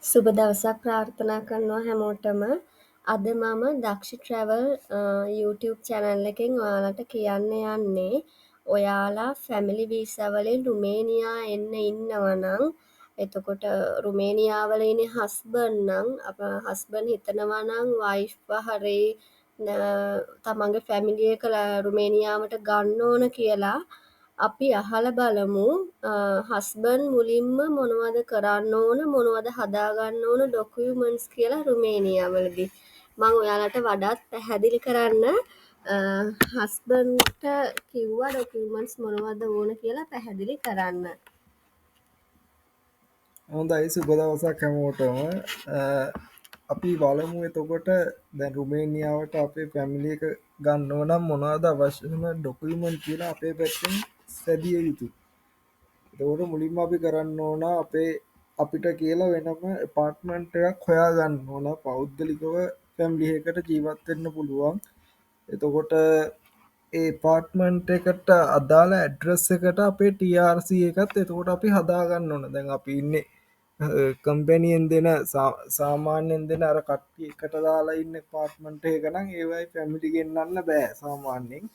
සුබ දවසක් ප්‍රාර්ථනා කරනවා හැමෝටම. අද මම දක්ෂ ට්‍රැවල් YouTube channel එකෙන් ඔයාලට කියන්න යන්නේ ඔයාලා ෆැමිලි වීසා වලින් රුමේනියා එන්න ඉන්නවා නම් එතකොට රුමේනියාවල ඉන්නේ හස්බන්ඩ් නම් හස්බන්ඩ් හිතනවා නම් වයිෆ්ව හරි තමන්ගේ ෆැමිලි එක රුමේනියාවට ගන්න ඕන කියලා අපි අහලා බලමු හස්බන්ඩ් මුලින්ම මොනවද කරන්න ඕන මොනවද හදාගන්න ඕන ඩොකියුමන්ට්ස් කියලා රුමේනියාවලදී මම ඔයාලට වඩාත් පැහැදිලි කරන්න හස්බන්ඩ්ට කිව්වා ඩොකියුමන්ට්ස් මොනවද ඕන කියලා පැහැදිලි කරන්න. හොඳයි සුබ දවසක් හැමෝටම. අපි බලමු එතකොට දැන් රුමේනියාවට අපේ ෆැමිලි එක ගන්න ඕන නම් මොනවද අවශ්‍ය වෙන ඩොකියුමන්ට් කියලා අපේ පැත්තෙන් සැදිය යුතුයි. එතකොට මුලින්ම අපි කරන්න ඕන අපිට කියලා වෙනම ඇපාර්ට්මන්ට් එකක් හොයා ගන්න ඕන පෞද්ගලිකව ෆැමිලි එකකට ජීවත් වෙන්න පුළුවන්. එතකොට ඒ පාර්ට්මන්ට් එකට අදාළ ඇඩ්‍රස් එකට අපේ TRC එකත් එතකොට අපි හදාගන්න ඕන. දැන් අපි ඉන්නේ කම්පැනියෙන් දෙන සාමාන්‍යයෙන් දෙන අර කට්ටිය එකට දාලා ඉන්න පාර්ට්මන්ට් එක නම් ඒවයි ෆැමිලි ගෙන්නන්න බෑ සාමාන්‍යයෙන්.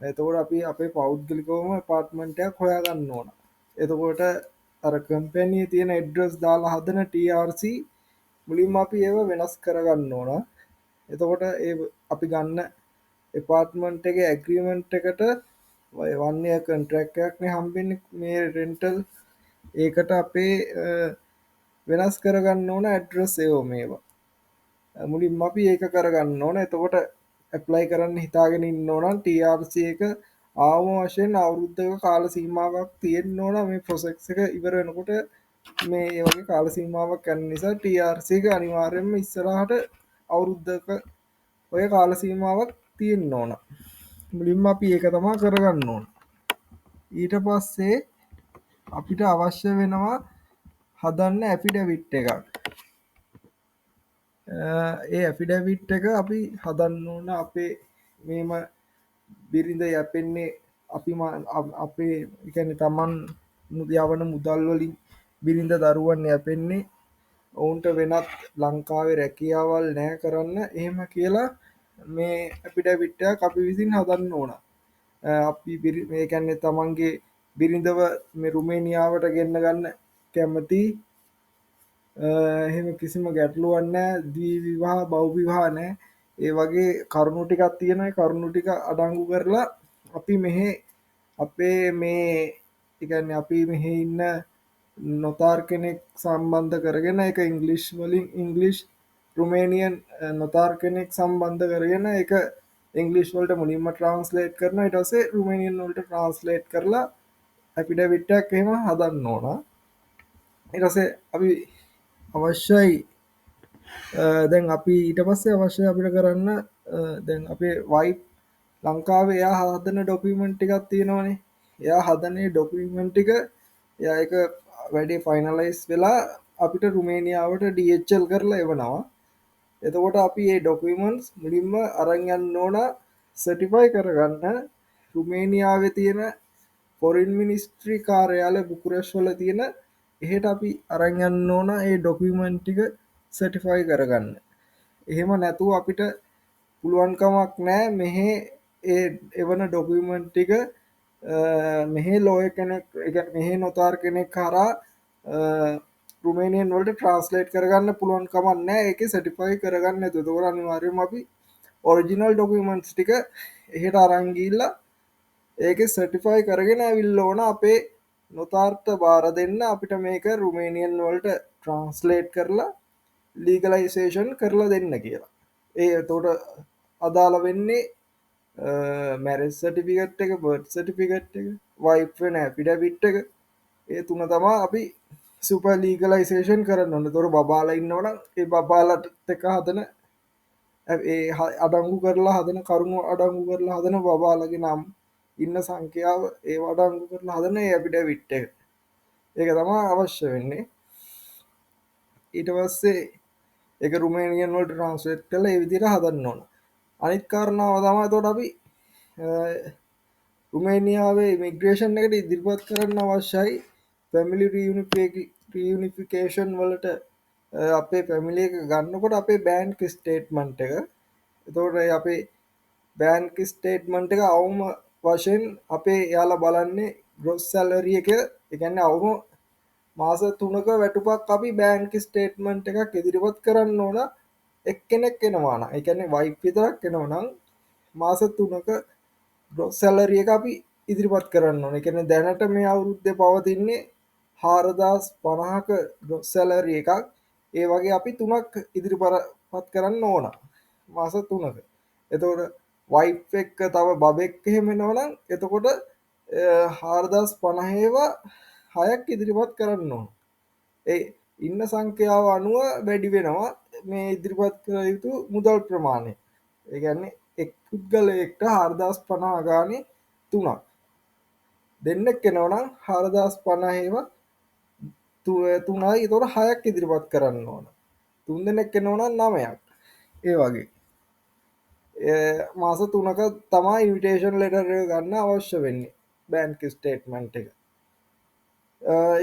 එතකොට අපි අපේ පෞද්ගලිකවම පාර්ට්මන්ට් එකක් හොයාගන්න ඕන. එතකොට අර කම්පැනියේ තියෙන ඇඩ්‍රස් දාලා හදන TRC මුලින්ම අපි ඒව වෙනස් කරගන්න ඕන. එතකොට අපි ගන්න එපාර්ට්මන්ට් එකේ ඇග්‍රීමන්ට් එකට වන් ඉයර් කොන්ට්‍රැක්ට් එකක්නේ හම්බෙන්නේ මේ රෙන්ටල් ඒකට අපේ වෙනස් කරගන්න ඕන ඇඩ්‍රස් ඒවා මේවා. මුලින්ම අපි ඒක කරගන්න ඕන. එතකොට ඇප්ලයි කරන්න හිතාගෙන ඉන්න ඕන නම් TRC එක ආවම වශයෙන් අවුරුද්දක කාල සීමාවක් තියෙන්න ඕන මේ ප්‍රොසෙස් එක ඉවර වෙනකොට මේ වගේ කාල සීමාවක් යන නිසා TRC එක අනිවාර්යයෙන්ම ඉස්සරහට අවුරුද්දක ඔය කාල සීමාවක් තියෙන්න ඕන. මුලින්ම අපි ඒක තමයි කරගන්න ඕන. ඊට පස්සේ අපිට අවශ්‍ය වෙනවා හදන්න ඇෆිඩවිට් එකක්. ඒ ඇෆිඩවිට් එක අපි හදන්න ඕන අපේ මේම බිරිඳ යැපෙන්නේ අපේ කියන්නේ තමන් යවන මුදල් වලින් බිරිඳ දරුවන් යැපෙන්නේ ඔවුන්ට වෙනත් ලංකාවේ රැකියාවල් නැහැ කරන්න එහෙම කියලා මේ ඇෆිඩවිට් එකක් අපි විසින් හදන්න ඕන. අපි මේ කියන්නේ තමන්ගේ බිරිඳව මේ රුමේනියාවට ගෙන්න ගන්න කැමති එහෙම කිසිම ගැටලුවක් නැහැ. ද්වි විවාහ බහු විවාහ නැහැ. ඒ වගේ කරුණු ටිකක් තියෙනවා. ඒ කරුණු ටික අඩංගු කරලා අපි මෙහි අපේ මේ ඒ කියන්නේ අපි මෙහි ඉන්න නොතාර් කෙනෙක් සම්බන්ධ කරගෙන ඒක ඉංග්ලිෂ් රුමේනියන් නොතාර් කෙනෙක් සම්බන්ධ කරගෙන ඒක ඉංග්ලිෂ් වලට මුලින්ම ට්‍රාන්ස්ලේට් කරනවා. ඊට පස්සේ රුමේනියන් වලට ට්‍රාන්ස්ලේට් කරලා ඇෆිඩවිට් එකක් එහෙම හදන්න ඕන. ඊට පස්සේ අපි අවශ්‍යයි දැන් අපි ඊට පස්සේ අවශ්‍ය අපිට කරන්න දැන් අපේ වයිෆ් ලංකාවේ එයා හදන ඩොකියුමන්ට් ටිකක් තියෙනවනේ. එයා හදන ඩොකියුමන්ට් ටික එයා ඒක වැඩි ෆයිනලයිස් වෙලා අපිට රුමේනියාවට DHL කරලා එවනවා. එතකොට අපි මේ ඩොකියුමන්ට්ස් මුලින්ම අරන් යන්න ඕන සර්ටිෆයි කරගන්න රුමේනියාවේ තියෙන ෆොරින් මිනිස්ට්‍රි කාර්යාලය බුකුරෙස්ට් වල තියෙන එහෙට අපි අරන් යන්න ඕන ඒ ඩොකියුමන්ට් ටික සර්ටිෆයි කරගන්න. එහෙම නැතුව අපිට පුළුවන් කමක් නැහැ මෙහි ඒ එවන ඩොකියුමන්ට් ටික මෙහි ලෝයර් කෙනෙක් ඒ කියන්නේ මෙහි නොතාර් කෙනෙක් කරා රුමේනියන් වලට ට්‍රාන්ස්ලේට් කරගන්න පුළුවන් කමක් නැහැ. ඒකේ සර්ටිෆයි කරගන්න නැතුව. ඒක අනිවාර්යයෙන්ම අපි ඔරිජිනල් ඩොකියුමන්ට්ස් ටික එහෙට අරන් ගිහිල්ලා ඒකේ සර්ටිෆයි කරගෙන ඇවිල්ලා ඕන අපේ නොතාර්ට බාර දෙන්න අපිට මේක රුමේනියන් වලට ට්‍රාන්ස්ලේට් කරලා ලීගලයිසේෂන් කරලා දෙන්න කියලා. ඒ එතකොට අදාළ වෙන්නේ මැරේජ් සර්ටිෆිකේට් එක, බර්ත් සර්ටිෆිකේට් එක, වයිෆ් වෙන ඇෆිඩවිට් එක. ඒ තුන තමයි අපි සුපර් ලීගලයිසේෂන් කරන්න ඕනේ. ඒතකොට බබාලා ඉන්නවනම් ඒ බබාලට එක හදන ඒ අඩංගු කරලා හදන කරුණු අඩංගු කරලා හදන බබාලගේ නම් ඉන්න සංඛ්‍යාව ඒව අඩංගු කරලා හදන ඒ ඇෆිඩවිට් එක. ඒක තමයි අවශ්‍ය වෙන්නේ. ඊට පස්සේ ඒක රුමේනියන් වලට ට්‍රාන්ස්ලේට් කරලා ඒ විදිහට හදන්න ඕන. අනිත් කාරණාව තමයි එතකොට අපි රුමේනියාවේ ඉමිග්‍රේෂන් එකට ඉදිරිපත් කරන්න අවශ්‍යයි ෆැමිලි රියුනිෆිකේෂන් වලට අපේ ෆැමිලි එක ගන්නකොට අපේ බෑන්ක් ස්ටේට්මන්ට් එක. එතකොට අපේ බෑන්ක් ස්ටේට්මන්ට් එක අවම වශයෙන් අපේ එයාලා බලන්නේ ග්‍රොස් සැලරි එක. ඒ කියන්නේ අවම මාස 3ක වැටුපක් අපි බෑන්ක් ස්ටේට්මන්ට් එකක් ඉදිරිපත් කරන්න ඕන එක්කෙනෙක් එනවා නම්. ඒ කියන්නේ වයිෆ් විතරක් එනවා නම් මාස 3ක ග්‍රොස් සැලරි එක අපි ඉදිරිපත් කරන්න ඕන. ඒ කියන්නේ දැනට මේ අවුරුද්දේ පවතින්නේ 4050ක ග්‍රොස් සැලරි එකක්. ඒ වගේ අපි 3ක් ඉදිරිපත් කරන්න ඕන. මාස 3ක. එතකොට වයිෆ් එක්ක තව බබෙක් එහෙම එනවනම් එතකොට 4050 ඒවා 6ක් ඉදිරිපත් කරන්න ඕන. ඒ ඉන්න සංඛ්‍යාව අනුව වැඩි වෙනවා මේ ඉදිරිපත් කළ යුතු මුදල් ප්‍රමාණය. ඒ කියන්නේ එක් පුද්ගලයෙක්ට 4050 ගානේ 3ක්. දෙන්නෙක් එනවනම් 4050 ඒවා 3යි. ඒතකොට 6ක් ඉදිරිපත් කරන්න ඕන. තුන් දෙනෙක් එනවනම් 9ක්. ඒ වගේ. මාස 3ක තමයි ඉන්විටේෂන් ලෙටර් එක ගන්න අවශ්‍ය වෙන්නේ. බැංක් ස්ටේට්මන්ට් එක.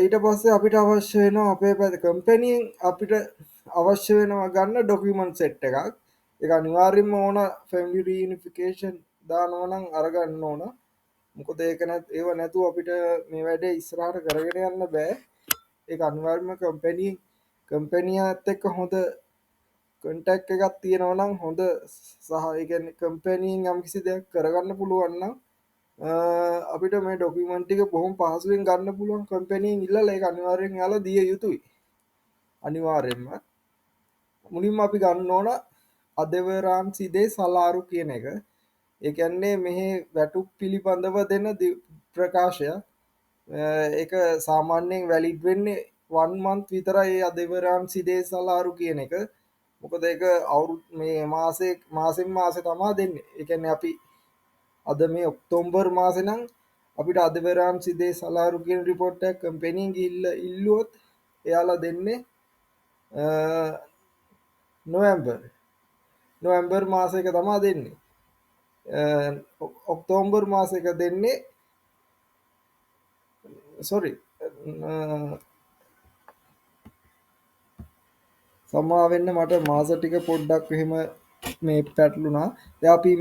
ඊට පස්සේ අපිට අවශ්‍ය වෙනවා අපේ කම්පැනියෙන් අපිට අවශ්‍ය වෙනවා ගන්න ඩොකියුමන්ට් සෙට් එකක්. ඒක අනිවාර්යයෙන්ම ඕන ෆැමිලි රියුනිෆිකේෂන් දානවා නම් අරගන්න ඕන. මොකද ඒව නැතුව අපිට මේ වැඩේ ඉස්සරහට කරගෙන යන්න බෑ. ඒක අනිවාර්යයෙන්ම කම්පැනියත් එක්ක හොඳ කොන්ටැක්ට් එකක් තියෙනවා නම් හොඳ සහ ඒ කියන්නේ කම්පැනියෙන් යම්කිසි දෙයක් කරගන්න පුළුවන් නම් අපිට මේ ඩොකියුමන්ට් ටික බොහොම පහසුවෙන් ගන්න පුළුවන් කම්පැනියෙන් ඉල්ලලා ඒක අනිවාර්යෙන් යාලා දිය යුතුයි. අනිවාර්යෙන්ම මුලින්ම අපි ගන්න ඕන අදවරාන්සි දේ සලාරු කියන එක. ඒ කියන්නේ මෙහි වැටුප් පිළිබඳව දෙන ප්‍රකාශය. ඒක සාමාන්‍යයෙන් වැලිඩ් වෙන්නේ 1 month විතරයි ඒ අදවරාන්සි දේ සලාරු කියන එක. මොකද ඒක මේ මාසෙන් මාසේ තමා දෙන්නේ. ඒ කියන්නේ අපි අද මේ ඔක්තෝබර් මාසේ නම් අපිට අදවරාන්සි දේ සලාරු කියන රිපෝට් එකක් කම්පැනියෙන් ගිහිල්ලා ඉල්ලුවොත් එයාලා දෙන්නේ නොවැම්බර් මාසයක තමා දෙන්නේ. ඔක්තෝබර් මාසයක දෙන්නේ සොරි සමාවෙන්න මට මාස ටික පොඩ්ඩක් එහෙම මේ පැටලුණා. දැන් අපි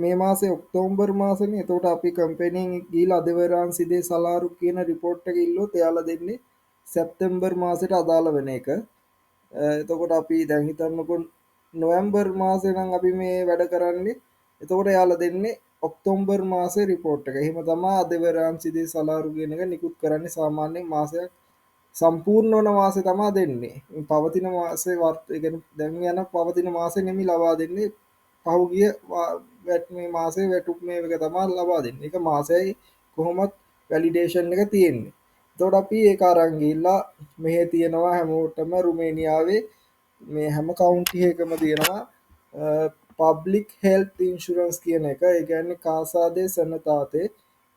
මේ මාසේ ඔක්තෝබර් මාසෙනේ. එතකොට අපි කම්පැනියෙන් ගිහිල්ලා අදවරාන්සි දේ සලාරු කියන රිපෝට් එක ඉල්ලුවොත් එයාලා දෙන්නේ සැප්තැම්බර් මාසෙට අදාළ වෙන එක. එතකොට අපි දැන් හිතන්නකො නොවැම්බර් මාසේ නම් අපි මේ වැඩ කරන්නේ. එතකොට එයාලා දෙන්නේ ඔක්තෝබර් මාසේ රිපෝට් එක. එහෙම තමයි අදවරාන්සි දේ සලාරු කියන එක නිකුත් කරන්නේ සාමාන්‍යයෙන් මාසයක් සම්පූර්ණ වන මාසේ තමා දෙන්නේ. පවතින මාසේ ඒ කියන්නේ දැන් යන පවතින මාසේ නෙමෙයි ලබා දෙන්නේ. පහුගිය මේ මාසේ වැටුප් මේ එක තමා ලබා දෙන්නේ. ඒක මාසෙයි කොහොමත් වැලිඩේෂන් එක තියෙන්නේ. එතකොට අපි ඒක අරන් ගිහිල්ලා මෙහෙ තියෙනවා හැමෝටම රුමේනියාවේ මේ හැම කවුන්ටි එකකම තියෙනවා පබ්ලික් හෙල්ත් ඉන්ෂුරන්ස් කියන එක. ඒ කියන්නේ කාසාදේ සනතාතේ.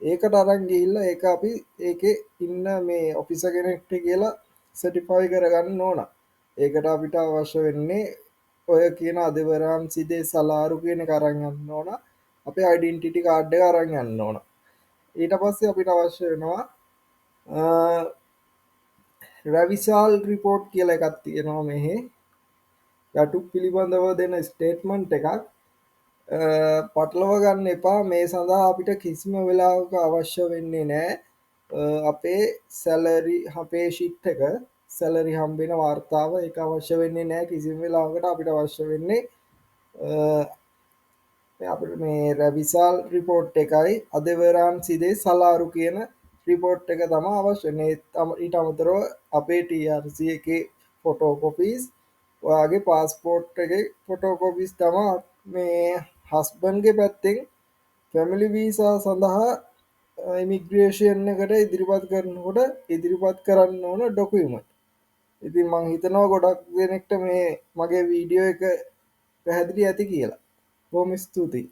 ඒකට අරන් ගිහිල්ලා ඒක අපි ඒකේ ඉන්න මේ ඔෆිසර් කෙනෙක්ට කියලා සර්ටිෆයි කරගන්න ඕන. ඒකට අපිට අවශ්‍ය වෙන්නේ ඔය කියන අදවරාන්සි දේ සලාරු කියන එක අරන් යන්න ඕන. අපේ ඩෙන්ටිටි කාඩ් එක අරන් යන්න ඕන. ඊට පස්සේ අපිට අවශ්‍ය වෙනවා රැවිසාල් රිපෝට් කියලා එකක් තියෙනවා මෙහි. වැටුප් පිළිබඳව දෙන ස්ටේට්මන්ට් එකක්. පටලව ගන්න එපා. මේ සඳහා අපිට කිසිම වෙලාවක අවශ්‍ය වෙන්නේ නැහැ අපේ සැලරි අපේ ෂීට් එක සැලරි හම්බෙන වාර්තාව. ඒක අවශ්‍ය වෙන්නේ නැහැ කිසිම වෙලාවකට. අපිට අවශ්‍ය වෙන්නේ අපිට මේ රැවිසාල් රිපෝට් එකයි අදවරාන්සි දේ සලාරු කියන රිපෝට් එක තමයි අවශ්‍ය. ඊට අමතරව අපේ TRC එකේ ෆොටෝකොපීස්, ඔයාගේ පාස්පෝර්ට් එකේ ෆොටෝකොපීස් තමයි මේ හස්බන්ඩ්ගේ පැත්තෙන් ෆැමිලි වීසා සඳහා ඉමිග්‍රේෂන් එකට ඉදිරිපත් කරනකොට ඉදිරිපත් කරන්න ඕන ඩොකියුමන්ට්. ඉතින් මං හිතනවා ගොඩක් දෙනෙක්ට මේ මගේ වීඩියෝ එක පැහැදිලි ඇති කියලා. බොහොම ස්තුතියි.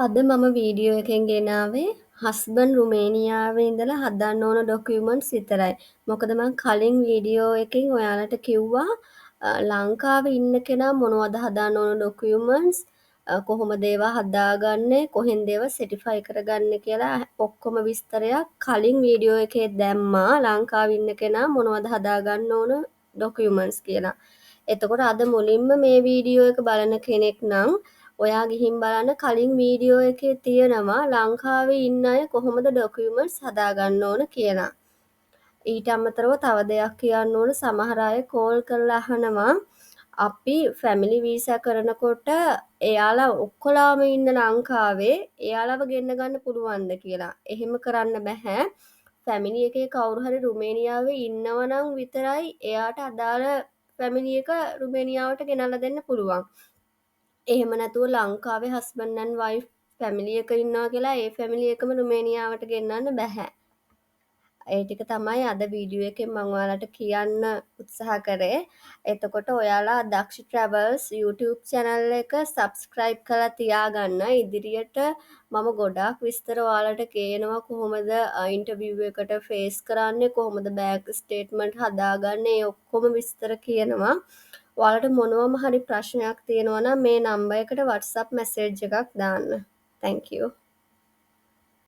අද මම වීඩියෝ එකෙන් ගෙනාවේ හස්බන්ඩ් රුමේනියාවේ ඉඳලා හදන්න ඕන ඩොකියුමන්ට්ස් විතරයි. මොකද මම කලින් වීඩියෝ එකෙන් ඔයාලට කිව්වා ලංකාවේ ඉන්න කෙනා මොනවද හදන්න ඕන ඩොකියුමන්ට්ස් කොහොමද ඒවා හදාගන්නේ, කොහෙන්ද ඒවා සර්ටිෆයි කරගන්නේ කියලා ඔක්කොම විස්තරයක් කලින් වීඩියෝ එකේ දැම්මා. ලංකාවේ ඉන්න කෙනා මොනවද හදාගන්න ඕන ඩොකියුමන්ට්ස් කියලා. එතකොට අද මුලින්ම මේ වීඩියෝ එක බලන කෙනෙක් නම් ඔයා ගිහින් බලන්න කලින් වීඩියෝ එකේ තියෙනවා ලංකාවේ ඉන්න අය කොහොමද ඩොකියුමන්ට්ස් හදාගන්න ඕන කියලා. ඊට අමතරව තව දෙයක් කියන්න ඕන, සමහර අය කෝල් කරලා අහනවා අපි ෆැමිලි වීසා කරනකොට එයාලා ඔක්කොලාම ඉන්න ලංකාවේ එයාලව ගෙන්න ගන්න පුළුවන්ද කියලා. එහෙම කරන්න බැහැ. ෆැමිලි එකේ කවුරු හරි රුමේනියාවේ ඉන්නවනම් විතරයි එයාට අදාළ ෆැමිලි එක රුමේනියාවට ගෙනල්ලා දෙන්න පුළුවන්. එහෙම නැතුව ලංකාවේ හස්බන්ඩ් ඇන්ඩ් වයිෆ් ෆැමිලි එක ඉන්නවා කියලා ඒ ෆැමිලි එකම රුමේනියාවට ගෙන්නන්න බැහැ. ඒ ටික තමයි අද වීඩියෝ එකෙන් මම ඔයාලට කියන්න උත්සාහ කරේ. එතකොට ඔයාලා දක්ෂ ට්‍රැවල්ස් YouTube channel එක subscribe කරලා තියාගන්න. ඉදිරියට මම ගොඩාක් විස්තර ඔයාලට කියනවා කොහොමද ඉන්ටර්විව් එකට ෆේස් කරන්නේ, කොහොමද බෑග් ස්ටේට්මන්ට් හදාගන්නේ, ඒ ඔක්කොම විස්තර කියනවා. ඔයාලට මොනවම හරි ප්‍රශ්නයක් තියෙනවා නම් මේ නම්බර් එකට WhatsApp message එකක් දාන්න. Thank you.